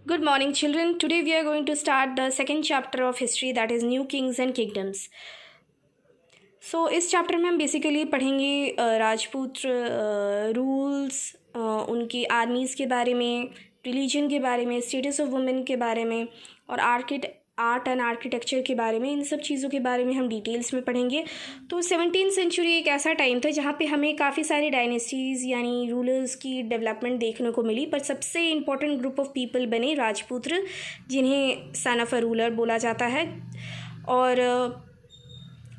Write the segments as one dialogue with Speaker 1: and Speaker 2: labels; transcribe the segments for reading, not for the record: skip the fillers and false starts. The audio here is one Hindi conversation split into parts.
Speaker 1: Good morning, children. Today we are going to start the second chapter of history, that is New Kings and Kingdoms. इस चैप्टर में हम बेसिकली पढ़ेंगे राजपूत रूल्स, उनकी आर्मीज़ के बारे में, रिलीजन के बारे में, स्टेटस ऑफ वुमेन के बारे में और आर्ट एंड आर्किटेक्चर के बारे में। इन सब चीज़ों के बारे में हम डिटेल्स में पढ़ेंगे। तो 17th सेंचुरी एक ऐसा टाइम था जहाँ पे हमें काफ़ी सारी डायनेस्टीज़ यानी रूलर्स की डेवलपमेंट देखने को मिली, पर सबसे इम्पोर्टेंट ग्रुप ऑफ पीपल बने राजपूत, जिन्हें सन ऑफ अ रूलर बोला जाता है। और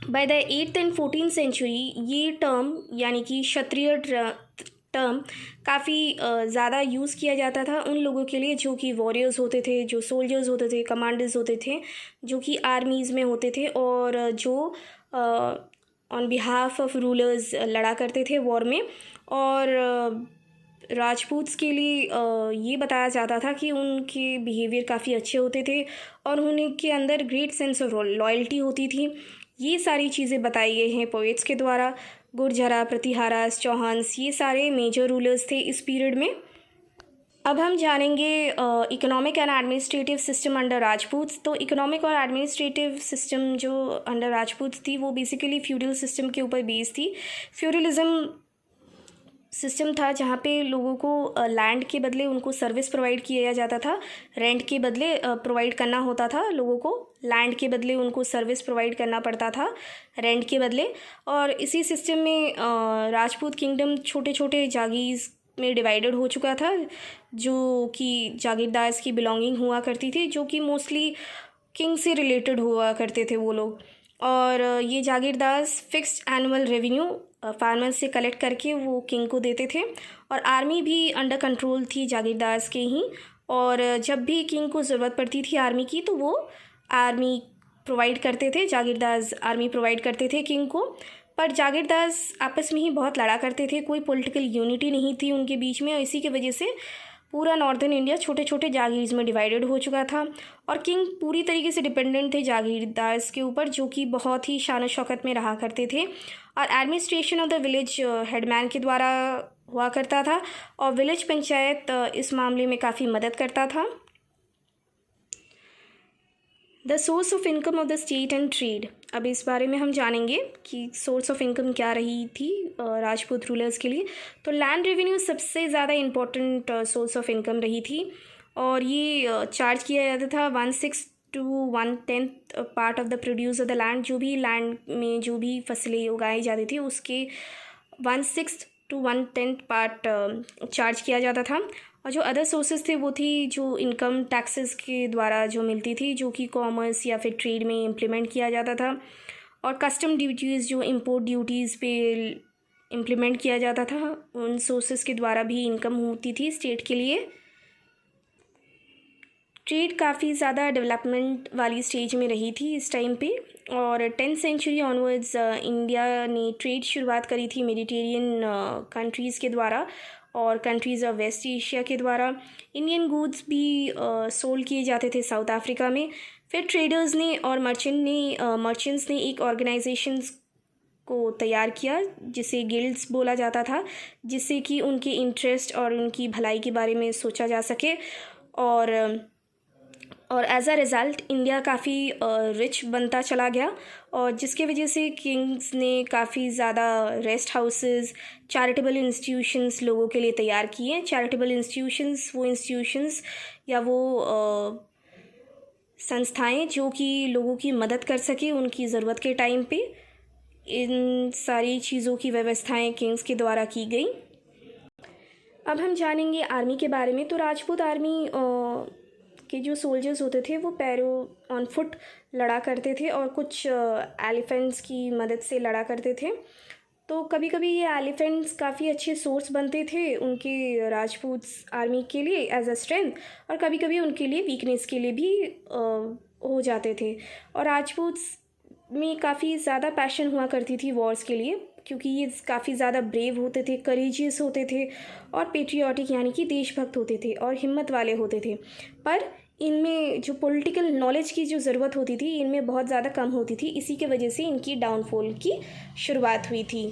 Speaker 1: by the 8th and 14th century ये टर्म यानी कि क्षत्रिय टर्म काफ़ी ज़्यादा यूज़ किया जाता था उन लोगों के लिए जो कि वॉरियर्स होते थे, जो सोल्जर्स होते थे, कमांडर्स होते थे, जो कि आर्मीज़ में होते थे और जो ऑन बिहाफ ऑफ रूलर्स लड़ा करते थे वॉर में। और राजपूत्स के लिए ये बताया जाता था कि उनके बिहेवियर काफ़ी अच्छे होते थे और उनके अंदर ग्रेट सेंस ऑफ लॉयल्टी होती थी। ये सारी चीज़ें बताई गई हैं पोएट्स के द्वारा। गुर्जरा, प्रतिहारास, चौहान्स, ये सारे मेजर रूलर्स थे इस पीरियड में। अब हम जानेंगे economic and administrative system under Rajputs. तो इकोनॉमिक और एडमिनिस्ट्रेटिव सिस्टम जो अंडर राजपूत्स थी वो बेसिकली फ्यूडल सिस्टम के ऊपर बेस्ड थी। फ्यूडलिज्म सिस्टम था जहाँ पे लोगों को लैंड के बदले उनको सर्विस प्रोवाइड किया जाता था, रेंट के बदले प्रोवाइड करना होता था लोगों को, लैंड के बदले उनको सर्विस प्रोवाइड करना पड़ता था रेंट के बदले। और इसी सिस्टम में राजपूत किंगडम छोटे छोटे जागीर में डिवाइडेड हो चुका था, जो कि जागीरदार की बिलोंगिंग हुआ करती थी, जो कि मोस्टली किंग से रिलेटेड हुआ करते थे वो लोग। और ये जागीरदार फिक्स्ड एनुअल रेवेन्यू फार्मर्स से कलेक्ट करके वो किंग को देते थे। और आर्मी भी अंडर कंट्रोल थी जागीरदार के ही, और जब भी किंग को ज़रूरत पड़ती थी आर्मी की तो वो आर्मी प्रोवाइड करते थे, जागीरदार आर्मी प्रोवाइड करते थे किंग को। पर जागीरदार आपस में ही बहुत लड़ा करते थे, कोई पॉलिटिकल यूनिटी नहीं थी उनके बीच में, और इसी की वजह से पूरा नॉर्दर्न इंडिया छोटे छोटे जागीर्स में डिवाइडेड हो चुका था। और किंग पूरी तरीके से डिपेंडेंट थे जागीरदार के ऊपर, जो कि बहुत ही शान शौकत में रहा करते थे। और administration of the village headman के द्वारा हुआ करता था, और विलेज पंचायत इस मामले में काफ़ी मदद करता था। The source of income of the state and trade. अब इस बारे में हम जानेंगे कि सोर्स ऑफ इनकम क्या रही थी राजपूत रूलर्स के लिए। तो लैंड रेवेन्यू सबसे ज़्यादा इम्पोर्टेंट सोर्स ऑफ इनकम रही थी, और ये चार्ज किया जाता था 1/6 to 1/10 part of the produce of the land. जो भी लैंड में जो भी फसलें उगाई जाती थी उसके 1/6 to 1/10 पार्ट चार्ज किया जाता था। और जो अदर सोर्सेज थे वो थी जो इनकम टैक्सेस के द्वारा जो मिलती थी, जो कि कॉमर्स या फिर ट्रेड में इम्प्लीमेंट किया जाता था। और कस्टम ड्यूटीज़ जो इंपोर्ट ड्यूटीज़ पे इम्प्लीमेंट किया जाता था, उन सोर्सेज के द्वारा भी इनकम होती थी स्टेट के लिए। ट्रेड काफ़ी ज़्यादा डेवलपमेंट वाली स्टेज में रही थी इस टाइम पे। और 10th सेंचुरी ऑनवर्ड्स इंडिया ने ट्रेड शुरुआत करी थी मेडिटेरियन कंट्रीज़ के द्वारा और कंट्रीज़ ऑफ वेस्ट एशिया के द्वारा। इंडियन गुड्स भी सोल्ड किए जाते थे साउथ अफ्रीका में। फिर ट्रेडर्स ने और मर्चेंट्स ने एक ऑर्गेनाइजेशंस को तैयार किया जिसे गिल्ड्स बोला जाता था, जिससे कि उनके इंटरेस्ट और उनकी भलाई के बारे में सोचा जा सके। और एज अ रिज़ल्ट इंडिया काफ़ी रिच बनता चला गया, और जिसके वजह से किंग्स ने काफ़ी ज़्यादा रेस्ट हाउसेस, चैरिटेबल इंस्टीट्यूशंस लोगों के लिए तैयार किए। चैरिटेबल इंस्टीट्यूशंस वो इंस्टीट्यूशंस या वो संस्थाएं जो कि लोगों की मदद कर सके उनकी ज़रूरत के टाइम पे। इन सारी चीज़ों की व्यवस्थाएं किंग्स के द्वारा की गई। अब हम जानेंगे आर्मी के बारे में। तो राजपूत आर्मी के जो सोल्जर्स होते थे वो पैरों ऑन फुट लड़ा करते थे और कुछ एलिफेंट्स की मदद से लड़ा करते थे। तो कभी कभी ये एलिफेंट्स काफ़ी अच्छे सोर्स बनते थे उनके राजपूत आर्मी के लिए एज अ स्ट्रेंथ, और कभी कभी उनके लिए वीकनेस के लिए भी हो जाते थे। और राजपूत्स में काफ़ी ज़्यादा पैशन हुआ करती थी वॉर्स के लिए, क्योंकि ये काफ़ी ज़्यादा ब्रेव होते थे, करेजियस होते थे और पेट्रियाटिक यानी कि देशभक्त होते थे और हिम्मत वाले होते थे। पर इनमें जो पॉलिटिकल नॉलेज की जो ज़रूरत होती थी इनमें बहुत ज़्यादा कम होती थी, इसी के वजह से इनकी डाउनफॉल की शुरुआत हुई थी।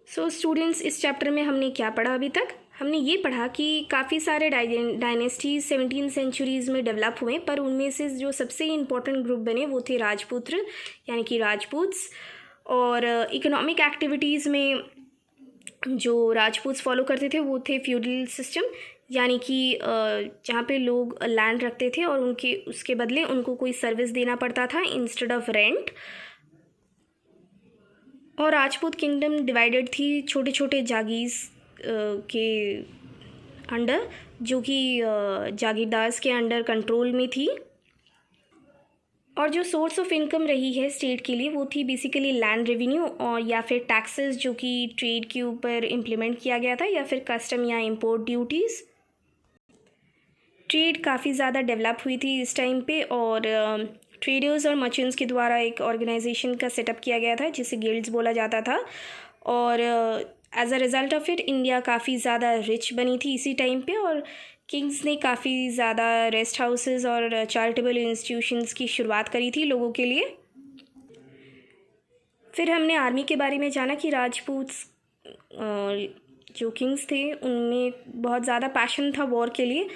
Speaker 1: स्टूडेंट्स, इस चैप्टर में हमने क्या पढ़ा अभी तक? हमने ये पढ़ा कि काफ़ी सारे डायनेस्टीज 17th सेंचुरीज़ में डेवलप हुए, पर उनमें से जो सबसे इम्पोर्टेंट ग्रुप बने वो थे राजपुत्र यानी कि राजपूत्स। और इकोनॉमिक एक्टिविटीज़ में जो राजपूत्स फॉलो करते थे वो थे फ्यूडल सिस्टम, यानी कि जहाँ पे लोग लैंड रखते थे और उसके बदले उनको कोई सर्विस देना पड़ता था इंस्टेड ऑफ रेंट। और राजपूत किंगडम डिवाइडेड थी छोटे छोटे जागीर्स के अंडर, जो कि जागीरदार्स के अंडर कंट्रोल में थी। और जो सोर्स ऑफ इनकम रही है स्टेट के लिए वो थी बेसिकली लैंड रेवेन्यू और या फिर टैक्सेस जो कि ट्रेड के ऊपर इम्प्लीमेंट किया गया था, या फिर कस्टम या इंपोर्ट ड्यूटीज़। ट्रेड काफ़ी ज़्यादा डेवलप हुई थी इस टाइम पे, और ट्रेडर्स और मर्चेंट्स के द्वारा एक ऑर्गेनाइजेशन का सेटअप किया गया था जिसे गिल्ड्स बोला जाता था। और as a result of it India काफ़ी ज़्यादा रिच बनी थी इसी टाइम पे, और किंग्स ने काफ़ी ज़्यादा रेस्ट हाउसेस और चैरिटेबल इंस्टीट्यूशंस की शुरुआत करी थी लोगों के लिए। फिर हमने आर्मी के बारे में जाना कि राजपूत्स जो किंग्स थे उनमें बहुत ज़्यादा पैशन था वॉर के लिए,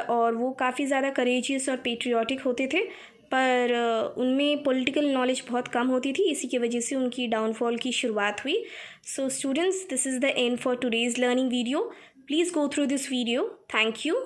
Speaker 1: और वो काफ़ी ज़्यादा करेजियस और पेट्रियाटिक होते थे, पर उनमें पॉलिटिकल नॉलेज बहुत कम होती थी। इसी की वजह से उनकी डाउनफॉल की शुरुआत हुई। So students, this is the end for today's learning video. Please go through this video. Thank you.